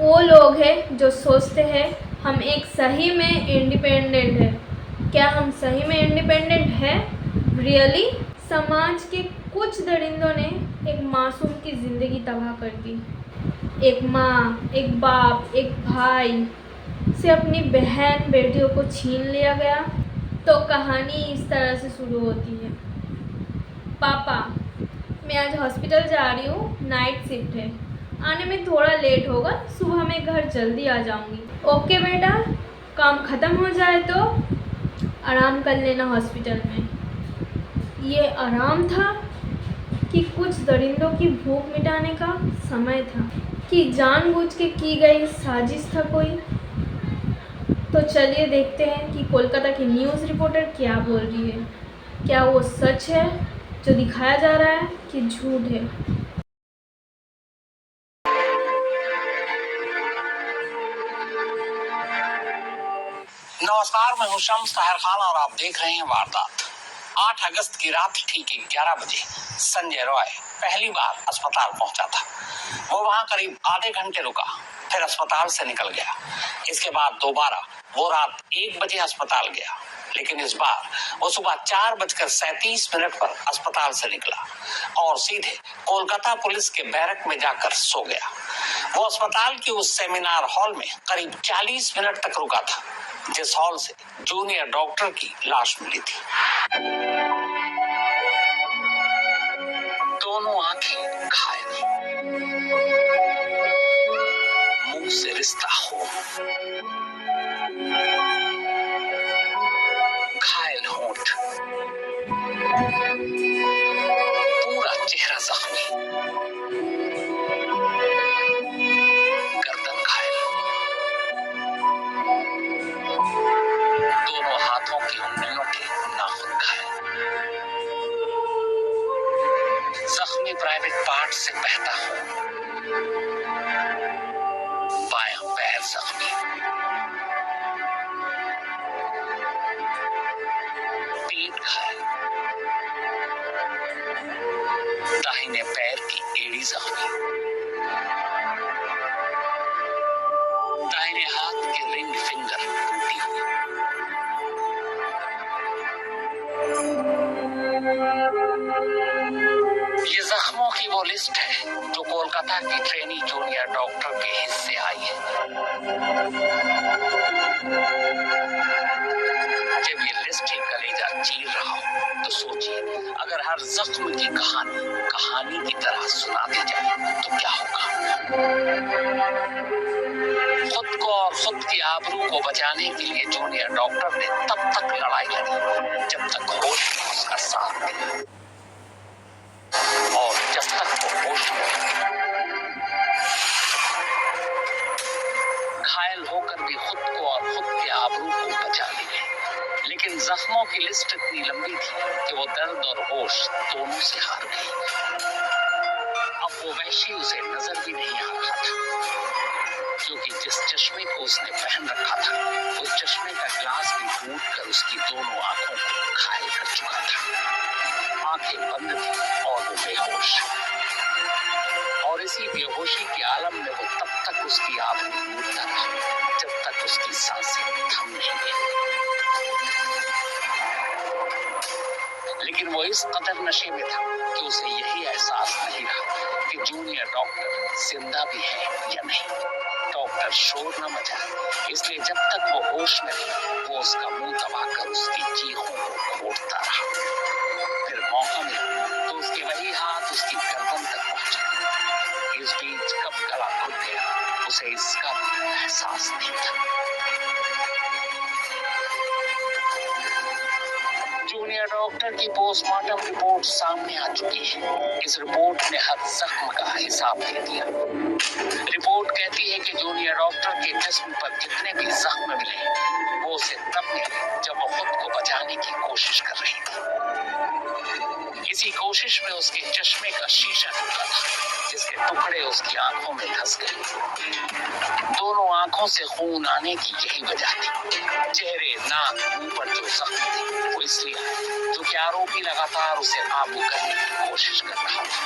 वो लोग हैं जो सोचते हैं हम एक सही में इंडिपेंडेंट हैं। क्या हम सही में इंडिपेंडेंट हैं रियली? समाज के कुछ दरिंदों ने एक मासूम की ज़िंदगी तबाह कर दी। एक माँ, एक बाप, एक भाई से अपनी बहन बेटियों को छीन लिया गया। तो कहानी इस तरह से शुरू होती है। पापा, मैं आज हॉस्पिटल जा रही हूँ, नाइट शिफ्ट है, आने में थोड़ा लेट होगा, सुबह मैं घर जल्दी आ जाऊँगी। ओके बेटा, काम ख़त्म हो जाए तो आराम कर लेना हॉस्पिटल में। ये आराम था कि कुछ दरिंदों की भूख मिटाने का समय था, कि जानबूझ के की गई साजिश था कोई? तो चलिए देखते हैं कि कोलकाता की न्यूज़ रिपोर्टर क्या बोल रही है। क्या वो सच है जो दिखाया जा रहा है कि झूठ है? नमस्कार, मैं हूं शम्स ताहिर खान और आप देख रहे हैं वारदात। 8 अगस्त की रात ठीक 11 बजे संजय रॉय पहली बार अस्पताल पहुंचा था। वो वहां करीब आधे घंटे रुका, फिर अस्पताल से निकल गया। इसके बाद दोबारा वो रात 1 बजे अस्पताल गया, लेकिन इस बार वो सुबह 4:37 पर अस्पताल से निकला और सीधे कोलकाता पुलिस के बैरक में जाकर सो गया। वो अस्पताल की उस सेमिनार हॉल में करीब 40 मिनट तक रुका था, जिस हॉल से जूनियर डॉक्टर की लाश मिली थी। दोनों आंखें घायल, मुंह से रिश्ता हो, घायल होंठ, पूरा चेहरा जख्मी, गर्दन घायल, दोनों हाथों की उंगलियों के नाखून घायल, जख्मी प्राइवेट पार्ट से बहता खून, बायां पैर जख्मी, पेट घायल, दाहिने पैर की एड़ी जख्मी, दाहिने हाथ की रिंग फिंगर टूटी हुई। ये जख्मों की वो लिस्ट है जो कोलकाता की ट्रेनी जूनियर डॉक्टर के हिस्से आई है। जब ये लिस्ट ही कलेजा चीर रहा हो तो सोचिए, अगर हर जख्म की कहानी की तरह सुना दी जाए तो क्या होगा। खुद को और खुद की आबरू को बचाने के लिए जूनियर डॉक्टर ने तब तक लड़ाई लड़ी जब तक होश में उसका साथ मिला, और जब तक वो होश में घायल होकर भी खुद को और खुद के आबरू को बचा लिए। लेकिन जख्मों की लिस्ट इतनी लंबी थी कि वो दर्द और होश दोनों से हार गई। अब वो वैसी उसे नजर भी नहीं आ रहा था, क्योंकि जिस चश्मे को उसने पहन रखा था उस चश्मे का ग्लास भी टूटकर उसकी दोनों आंखों को घायल कर चुका था। आंखें बंद थी और वो बेहोश, और इसी बेहोशी के आलम में वो तब तक उसकी आंख में डूबता रहा जब तक उसकी सांसें थम नहीं गई। लेकिन वो इस कदर नशे में था कि उसे यही एहसास नहीं रहा कि जूनियर डॉक्टर जिंदा भी है या नहीं। डॉक्टर शोर न मचाए, इसलिए जब तक वो होश में थी वो उसका मुंह दबाकर उसकी चीखों को घोटता रहा। फिर मौका मिला तो उसके वही हाथ उसकी गर्दन तक पहुंचे। इस बीच कब गला घुट गया उसे इसका एहसास नहीं था। जूनियर डॉक्टर की पोस्टमार्टम रिपोर्ट सामने आ चुकी है। इस रिपोर्ट ने हर जख्म का हिसाब दे दिया। रिपोर्ट कहती है कि जूनियर डॉक्टर के जिस्म पर जितने भी जख्म मिले वो उसे तब मिले जब वो खुद को बचाने की कोशिश कर रही थी। इसी कोशिश में उसके चश्मे का शीशा टूटा था, जिसके टुकड़े उसकी आंखों में धंस गए। दोनों आंखों से खून आने की यही वजह थी। चेहरे, नाक, मुंह पर जो जख्म थे वो इसलिए आए क्योंकि आरोपी लगातार उसे काबू करने की कोशिश कर रहा था।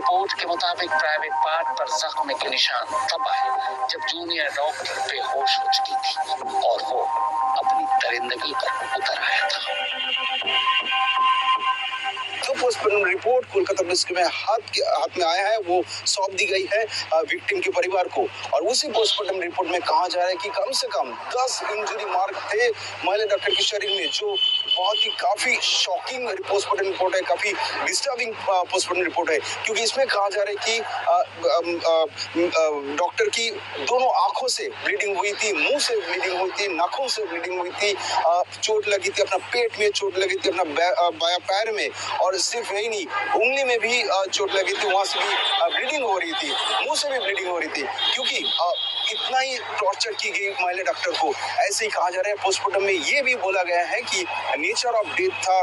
रिपोर्ट के मुताबिक प्राइवेट पार्ट पर जख्म के निशान तब आए जब जूनियर डॉक्टर बेहोश हो चुकी थी और वो अपनी दरिंदगी पर उतर आया था। जो पोस्टमार्टम रिपोर्ट कोलकाता पुलिस के हाथ में आया है वो सौंप दी गई है विक्टिम के परिवार को, और उसी पोस्टमार्टम रिपोर्ट में कहा जा रहा है कि कम से कम 10 इंजरी मार्क थे महिला डॉक्टर के शरीर में, जो बहुत ही काफी शॉकिंग पोस्टमार्टम रिपोर्ट है, काफी डिस्टर्बिंग पोस्टमार्टम रिपोर्ट है, क्योंकि इसमें कहा जा रहा है कि डॉक्टर की दोनों आंखों से ब्लीडिंग हुई थी, मुंह से ब्लीडिंग हुई थी, नाखून से ब्लीडिंग हुई थी, चोट लगी थी, अपना पेट में चोट लगी थी, अपना बायां पैर में, और सिर्फ यही नहीं उंगली में भी चोट लगी थी, वहां से भी ब्लीडिंग हो रही थी, मुंह से भी ब्लीडिंग हो रही थी, क्योंकि इतना ही टॉर्चर की गई महिला डॉक्टर को। ऐसे ही कहा जा रहा है पोस्टमार्टम में ये भी बोला गया है कि नेचर ऑफ डेथ था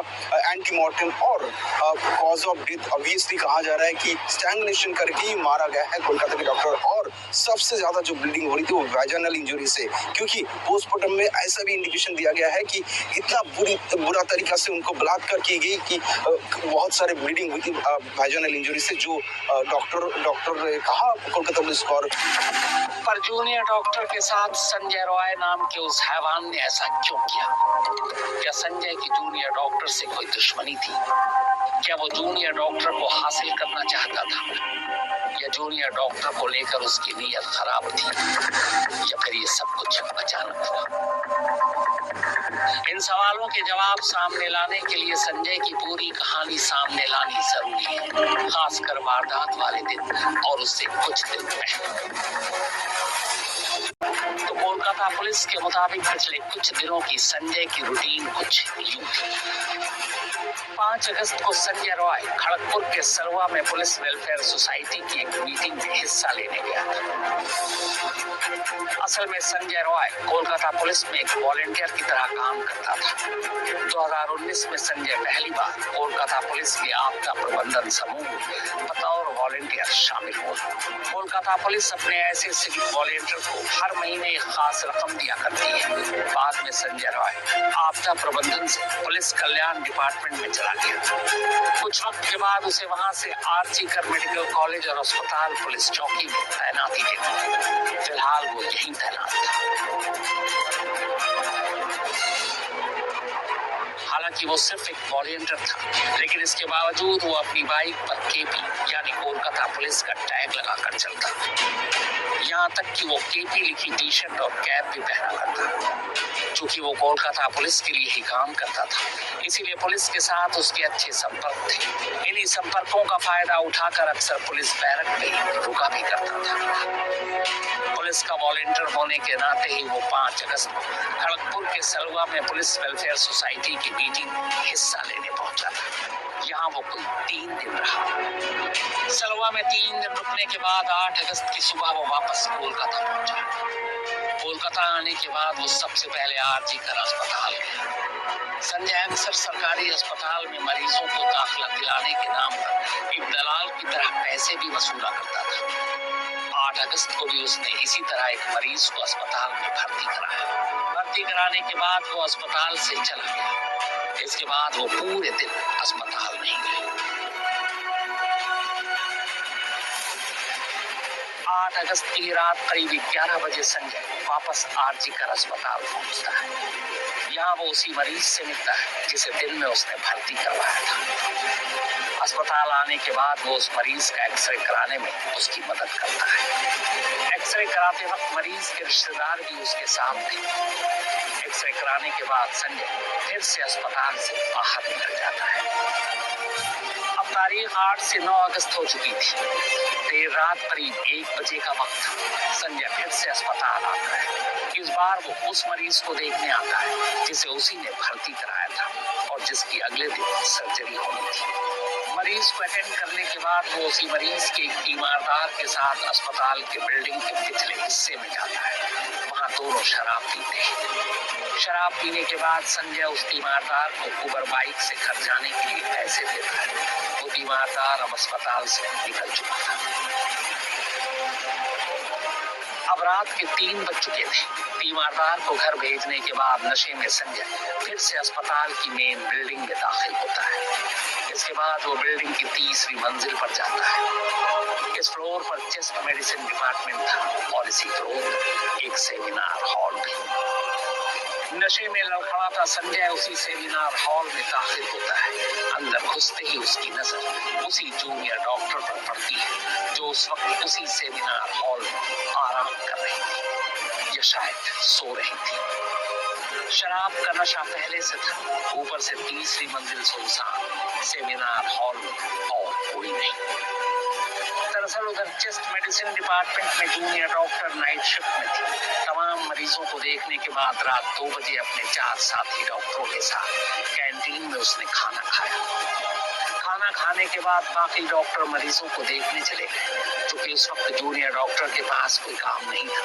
एंटीमॉर्टम, और कॉज ऑफ डेथ ऑब्वियसली कहा जा रहा है कि स्ट्रैंगुलेशन करके ही मारा गया है कोलकाता के डॉक्टर, और सबसे ज्यादा जो ब्लीडिंग हो रही थी वो वैजाइनल इंजरी से, क्योंकि पोस्टमार्टम में ऐसा भी इंडिकेशन दिया गया है कि इतना बुरा तरीका से उनको बलात्कार की गई कि बहुत सारे ब्लीडिंग हुई थी वैजाइनल इंजरी से, जो डॉक्टर ने कहा कोलकाता पुलिस को। पर जूनियर डॉक्टर के साथ संजय रॉय नाम के उस हैवान ने ऐसा क्यों किया? क्या संजय की जूनियर डॉक्टर से कोई दुश्मनी थी? क्या वो जूनियर डॉक्टर को हासिल करना चाहता था, या जूनियर डॉक्टर को लेकर उसकी नीयत खराब थी, या फिर ये सब कुछ अचानक हुआ? इन सवालों के जवाब सामने लाने के लिए संजय की पूरी कहानी सामने लानी जरूरी है, खासकर वारदात वाले दिन और उससे कुछ दिन पहले। तो कोलकाता पुलिस के मुताबिक पिछले कुछ दिनों की संजय की रूटीन कुछ यूं थी। 5 अगस्त को संजय रॉय खड़गपुर के सरवा में पुलिस वेलफेयर सोसाइटी की एक मीटिंग में हिस्सा लेने गया था। असल में संजय रॉय कोलकाता पुलिस में एक वॉलंटियर की तरह काम करता था। 2019 में संजय पहली बार कोलकाता पुलिस के आपदा प्रबंधन समूह बतौर वॉलंटियर शामिल हुआ। कोलकाता पुलिस अपने ऐसे सिविक वॉलंटियर को हर महीने एक खास रकम दिया करती है। बाद में संजय रॉय आपदा प्रबंधन से पुलिस कल्याण डिपार्टमेंट में चला गया। कुछ वक्त के बाद उसे वहां से आरजी कर मेडिकल कॉलेज और अस्पताल पुलिस चौकी में तैनाती दे दी। फिलहाल वो यहीं तैनात था। हालांकि वो सिर्फ एक वॉलंटियर था, लेकिन इसके बावजूद वो अपनी बाइक पर केपी यानी कोलकाता पुलिस का टैग लगाकर चलता। यहाँ तक कि वो केपी लिखी टी शर्ट और कैप भी पहना करता। चूंकि वो कोलकाता पुलिस के लिए ही काम करता था, इसीलिए पुलिस के साथ उसके अच्छे संपर्क थे। इन्हीं संपर्कों का फायदा उठाकर अक्सर पुलिस बैरक में रुका भी करता था। पुलिस का वॉलंटियर होने के नाते ही वो 5 अगस्त को खड़गपुर के सलवा में पुलिस वेलफेयर सोसाइटी की मीटिंग में हिस्सा लेने पहुंचा था। यहाँ वो कुल 3 दिन रहा। सलवा में 3 दिन रुकने के बाद 8 अगस्त की सुबह वो वापस कोलकाता पहुंचा। कोलकाता आने के बाद वो सबसे पहले आरजी कर अस्पताल गया। संजय अक्सर सरकारी अस्पताल में मरीजों को दाखिला दिलाने के नाम पर एक दलाल की तरह पैसे भी वसूला करता था। 8 अगस्त को भी उसने इसी तरह एक मरीज को अस्पताल में भर्ती कराया। भर्ती कराने के बाद वो अस्पताल से चला गया। इसके बाद वो पूरे दिन अस्पताल नहीं गए। 8 अगस्त की रात करीब 11 बजे संजय वापस आरजी कर अस्पताल पहुंचता है। यहाँ वो उसी मरीज से मिलता है जिसे दिन में उसने भर्ती करवाया था। अस्पताल आने के बाद वो उस मरीज का एक्सरे कराने में उसकी मदद करता है। एक्सरे कराते वक्त मरीज के रिश्तेदार भी उसके साथ थे। एक्सरे कराने के बाद संजय फिर से अस्पताल से बाहर निकल जाता है। अब तारीख 8 से 9 अगस्त हो चुकी थी। देर रात करीब 1 बजे का वक्त संजय फिर से अस्पताल आता है। इस बार वो उस मरीज को देखने आता है जिसे उसी ने भर्ती कराया था और जिसकी अगले दिन सर्जरी होनी थी। मरीज को अटेंड करने के बाद वो उसी मरीज के एक तीमारदार के साथ अस्पताल के बिल्डिंग के पिछले हिस्से में जाता है। वहाँ दोनों शराब पीते हैं। शराब पीने के बाद संजय उस तीमारदार को उबर बाइक से घर जाने के लिए पैसे देता है। वो तीमारदार अब अस्पताल से निकल चुका था। अब रात के 3 बज चुके थे। तीमारदार को घर भेजने के बाद नशे में संजय फिर से अस्पताल की मेन बिल्डिंग में दाखिल होता है। इसके बाद वो बिल्डिंग की 3री मंजिल पर जाता है। फ्लोर पर चेस्ट मेडिसिन डिपार्टमेंट था और इसी फ्लोर एक सेमिनार हॉल भी। नशे में लड़खड़ाता संजय उसी सेमिनार हॉल में दाखिल होता है। अंदर घुसते ही उसकी नजर उसी जूनियर डॉक्टर पर पड़ती है जो उस वक्त उसी सेमिनार हॉल में आराम कर रही थी या शायद सो रही थी। शराब का नशा पहले से था, ऊपर से तीसरी मंजिल सुनसान, सेमिनार हॉल में और कोई नहीं। दरअसल उधर चेस्ट मेडिसिन डिपार्टमेंट में जूनियर डॉक्टर नाइट शिफ्ट में थी। तमाम मरीजों को देखने के बाद रात 2 बजे अपने 4 साथी डॉक्टरों के साथ कैंटीन में उसने खाना खाया। खाना खाने के बाद बाकी डॉक्टर मरीजों को देखने चले गए, क्योंकि उस वक्त जूनियर डॉक्टर के पास कोई काम नहीं था।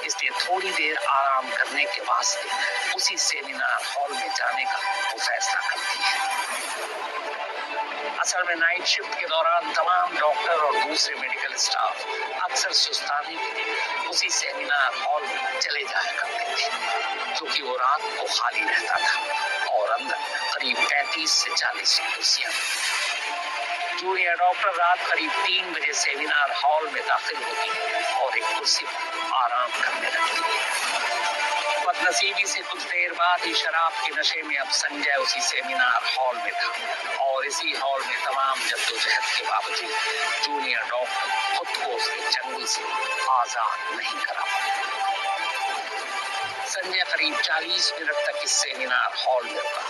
इसलिए थोड़ी देर आराम करने के वास्ते उसी सेमिनार हॉल में जाने का वो फैसला करती है। असल में नाइट शिफ्ट के दौरान तमाम डॉक्टर और दूसरे मेडिकल स्टाफ अक्सर सुस्ताने के लिए उसी सेमिनार हॉल में चले जाया करते थे, क्योंकि वो रात को खाली रहता था और अंदर करीब 35 से 40 कुर्सियां। जूनियर डॉक्टर रात करीब 3 बजे सेमिनार हॉल में दाखिल होती है और एक कुर्सी पर आराम करने लगती है। बदनसीबी से कुछ देर बाद ही शराब के नशे में अब संजय उसी सेमिनार हॉल में था और इसी हॉल में तमाम जद्दोजहद के बावजूद जूनियर डॉक्टर खुद को उसके चंगुल से आजाद नहीं करा पाया। संजय करीब 40 मिनट तक इस सेमिनार हॉल में रुका।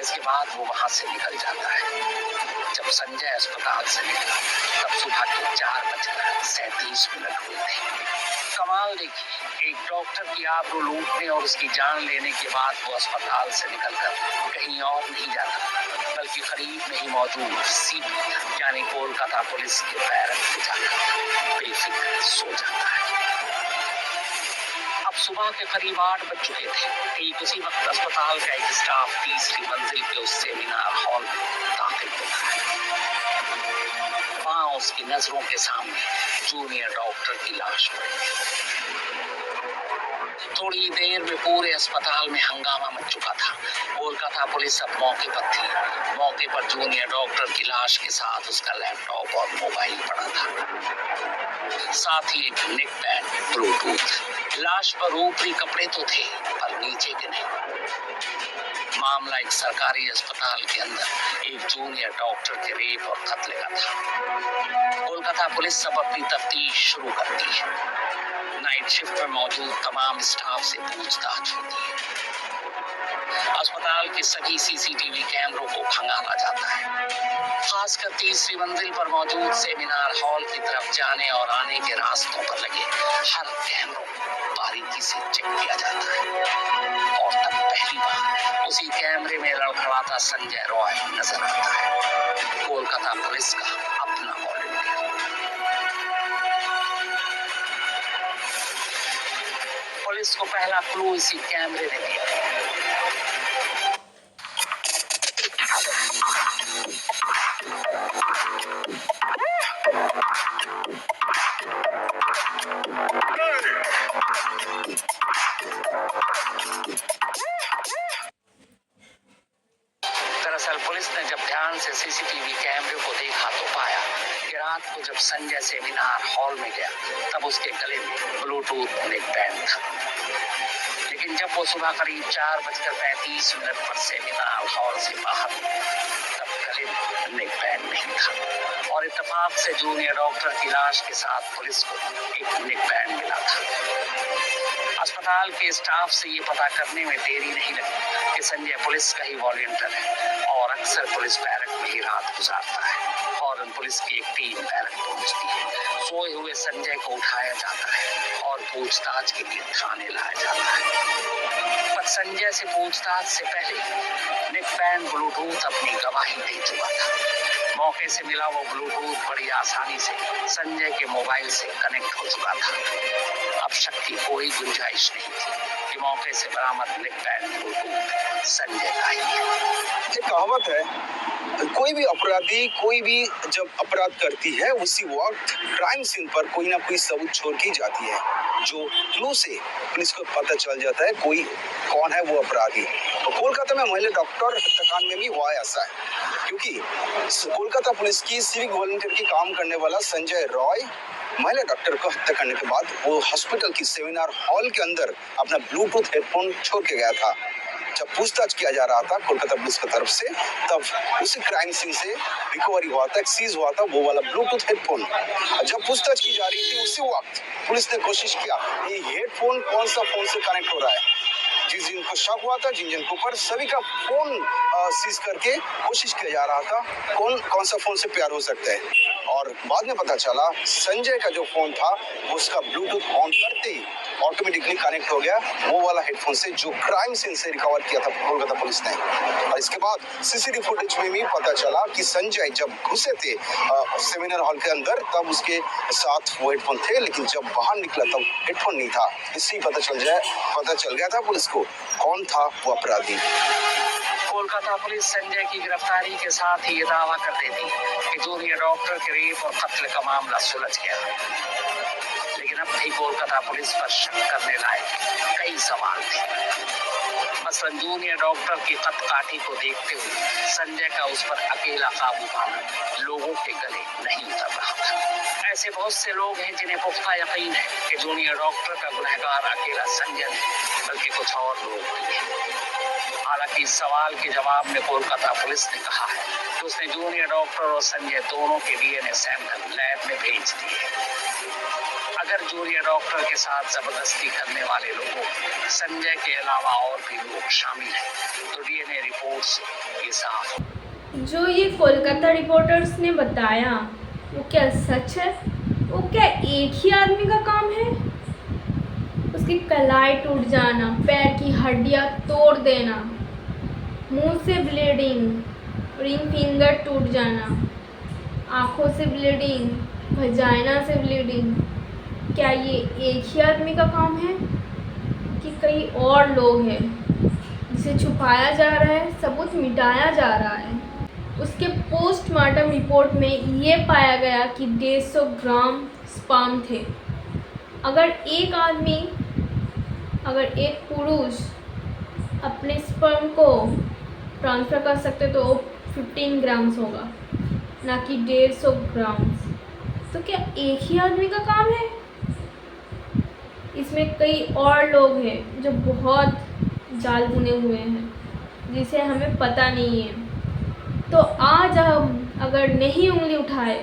इसके बाद वो वहां से निकल जाता है। जब संजय अस्पताल से निकला तब सुबह के 4:37 हुए थे। कमाल देखिए, एक डॉक्टर की आबरू लूटने और उसकी जान लेने के बाद वो अस्पताल से निकलकर कहीं और नहीं जाता, बल्कि करीब में ही मौजूद सीपी यानी कोलकाता पुलिस के बैरक में जाकर बेफिक्र सो जाता है। अब सुबह के करीब 8 बज चुके थे। ठीक उसी वक्त अस्पताल का एक स्टाफ तीसरी मंजिल के उस सेमिनार हॉल में दाखिल होता है। वहां उसकी नजरों के सामने जूनियर डॉक्टर की लाश पड़ी। थोड़ी देर में पूरे अस्पताल में हंगामा मच चुका था। कोलकाता पुलिस अब मौके पर थी। मौके पर जूनियर डॉक्टर की लाश के साथ उसका लैपटॉप और मोबाइल पड़ा था, साथ ही एक नेक बैंड, ब्लूटूथ। लाश पर ऊपरी कपड़े तो थे पर नीचे के नहीं। मामला एक सरकारी अस्पताल के अंदर एक जूनियर डॉक्टर के रेप और कत्ल का था। कोलकाता पुलिस अब अपनी तफ्तीश शुरू करती है। नाइट शिफ्ट में मौजूद तमाम स्टाफ से पूछताछ होती है। अस्पताल के सभी सीसीटीवी कैमरों को खंगाला जाता है। खासकर तीसरी मंजिल पर मौजूद सेमिनार हॉल की तरफ जाने और आने के रास्तों पर लगे हर कैमरों को बारीकी से चेक किया जाता है। और तब पहली बार उसी कैमरे में लड़खड़ाता संजय रॉय नजर आता है, कोलकाता पुलिस का अपना वॉलंटियर। पुलिस को पहला क्लू इसी कैमरे ने दिया। दरअसल पुलिस ने जब ध्यान से सीसीटीवी कैमरे को देखा तो पाया कि रात को जब संजय सेमिनार हॉल में गया तब उसके गले में ब्लूटूथ नेक बैंड था। लेकिन जब वो सुबह करीब 4:35 पर सेमिनार हॉल से बाहर तब गले में नेक बैंड नहीं था और इत्तेफाक से जूनियर डॉक्टर की लाश के साथ पुलिस को एक नेक बैंड मिला था। अस्पताल के स्टाफ से ये पता करने में देरी नहीं लगी कि संजय पुलिस का ही वॉलंटियर है और अक्सर पुलिस बैरक में ही रात गुजारता है। फौरन पुलिस की एक टीम बैरक पहुंचती है। सोए हुए संजय को उठाया जाता है और पूछताछ के लिए थाने लाया जाता है। पर संजय से पूछताछ से पहले नेक बैंड ब्लूटूथ अपनी गवाही दे चुका था। मौके से मिला वो ब्लूटूथ बड़ी आसानी से संजय के मोबाइल से कनेक्ट हो चुका था। अब शक की कोई गुंजाइश नहीं थी कि मौके से बरामद नेक बैंड ब्लूटूथ संजय का ही है। एक कहावत है, कोई भी अपराधी कोई भी जब अपराध करती है उसी वक्त क्राइम सीन पर कोई ना कोई सबूत छोड़ के जाती है, जो क्लू से पुलिस को पता चल जाता है कोई कौन है वो अपराधी। तो कोलकाता में महिला डॉक्टर हत्याकांड में भी हुआ ऐसा है, क्योंकि कोलकाता पुलिस की सिविक वॉलंटियर की काम करने वाला संजय रॉय महिला डॉक्टर को हत्या करने के बाद वो हॉस्पिटल की सेमिनार हॉल के अंदर अपना ब्लूटूथ हेडफोन छोड़ के गया था। जब पूछताछ किया जा रहा था कोलकाता पुलिस की तरफ से, तब उसी क्राइम सीन से रिकवरी हुआ था, सीज हुआ था वो वाला ब्लूटूथ हेडफोन। जब पूछताछ की जा रही थी उसी वक्त पुलिस ने कोशिश किया ये हेडफोन कौन सा फोन से कनेक्ट हो रहा है। जिनको शक हुआ था, जिन को पर सभी का फोन सीज करके कोशिश किया जा रहा था कौन सा फोन से प्यार हो सकता है। और बाद में पता चला संजय का जो फोन था उसका ब्लूटूथ ऑन करते ही ऑटोमेटिकली कनेक्ट हो गया वो वाला हेडफोन से जो क्राइम सीन से रिकवर किया था कोलकाता पुलिस ने। और इसके बाद सीसीटीवी फुटेज में भी पता चला कि संजय जब घुसे थे सेमिनार हॉल के अंदर तब उसके साथ वो हेडफोन थे, लेकिन जब बाहर निकला तब हेडफोन नहीं था। इससे पता चल गया था पुलिस को कौन था वो अपराधी। कोलकाता पुलिस संजय की गिरफ्तारी के साथ ही ये दावा करती थी कि जूनियर डॉक्टर के रेप और कत्ल का मामला सुलझ गया, लेकिन अब भी कोलकाता पुलिस पर शक करने लायक कई सवाल थे। मसलन जूनियर डॉक्टर की कत्काठी को देखते हुए संजय का उस पर अकेला काबू पाना लोगों के गले नहीं उतर रहा था। ऐसे बहुत से लोग हैं जिन्हें पुख्ता यकीन है कि जूनियर डॉक्टर का गुनहगार अकेला संजय नहीं बल्कि कुछ और लोग भी हैं। हालांकि इस सवाल के जवाब में कोलकाता पुलिस ने कहा है कि उसने जूनियर डॉक्टर और संजय दोनों के डीएनए सैंपल लैब में भेज दिए। अगर जूनियर डॉक्टर के साथ जबरदस्ती करने वाले लोगों में संजय के अलावा और भी लोग शामिल हैं तो डीएनए रिपोर्ट से ये साफ। जो ये कोलकाता रिपोर्टर्स ने बताया वो क्या सच है? वो क्या एक ही आदमी का काम है? उसकी कलाई टूट जाना, पैर की हड्डियां तोड़ देना, मुंह से ब्लीडिंग, रिंग फिंगर टूट जाना, आँखों से ब्लीडिंग, वजाइना से ब्लीडिंग, क्या ये एक ही आदमी का काम है कि कई और लोग हैं जिसे छुपाया जा रहा है, सबूत मिटाया जा रहा है? उसके पोस्टमार्टम रिपोर्ट में ये पाया गया कि 150 ग्राम स्पर्म थे। अगर एक पुरुष अपने स्पर्म को ट्रांसफ़र कर सकते तो 15 ग्राम्स होगा, ना कि 150 ग्राम्स। तो क्या एक ही आदमी का काम है? इसमें कई और लोग हैं जो बहुत जाल बुने हुए हैं जिसे हमें पता नहीं है। तो आज हम अगर नहीं उंगली उठाए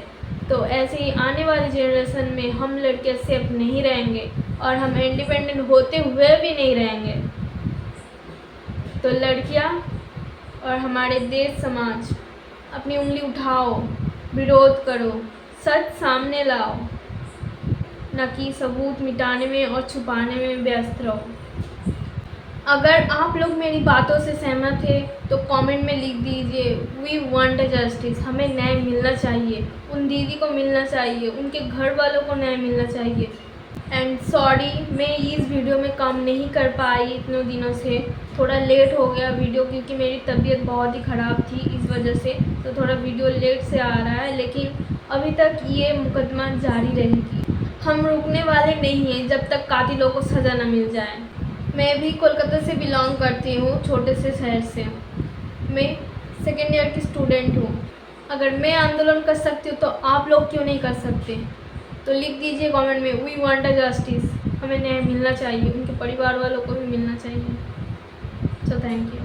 तो ऐसे ही आने वाली जनरेशन में हम लड़के सेफ नहीं रहेंगे और हम इंडिपेंडेंट होते हुए भी नहीं रहेंगे। तो लड़कियां और हमारे देश समाज अपनी उंगली उठाओ, विरोध करो, सच सामने लाओ, न कि सबूत मिटाने में और छुपाने में व्यस्त रहो। अगर आप लोग मेरी बातों से सहमत हैं तो कमेंट में लिख दीजिए वी वांट जस्टिस। हमें न्याय मिलना चाहिए, उन दीदी को मिलना चाहिए, उनके घर वालों को न्याय मिलना चाहिए। एंड सॉरी मैं इस वीडियो में काम नहीं कर पाई इतने दिनों से, थोड़ा लेट हो गया वीडियो क्योंकि मेरी तबीयत बहुत ही ख़राब थी इस वजह से, तो थोड़ा वीडियो लेट से आ रहा है। लेकिन अभी तक ये मुकदमा जारी रहेगी, हम रुकने वाले नहीं हैं जब तक कातिलों को सज़ा न मिल जाए। मैं भी कोलकाता से बिलोंग करती हूँ, छोटे से शहर से। मैं सेकेंड ईयर की स्टूडेंट हूँ। अगर मैं आंदोलन कर सकती हूँ तो आप लोग क्यों नहीं कर सकते? तो लिख दीजिए कमेंट में वी वांट जस्टिस। हमें न्याय मिलना चाहिए, उनके परिवार वालों को भी मिलना चाहिए। So thank you.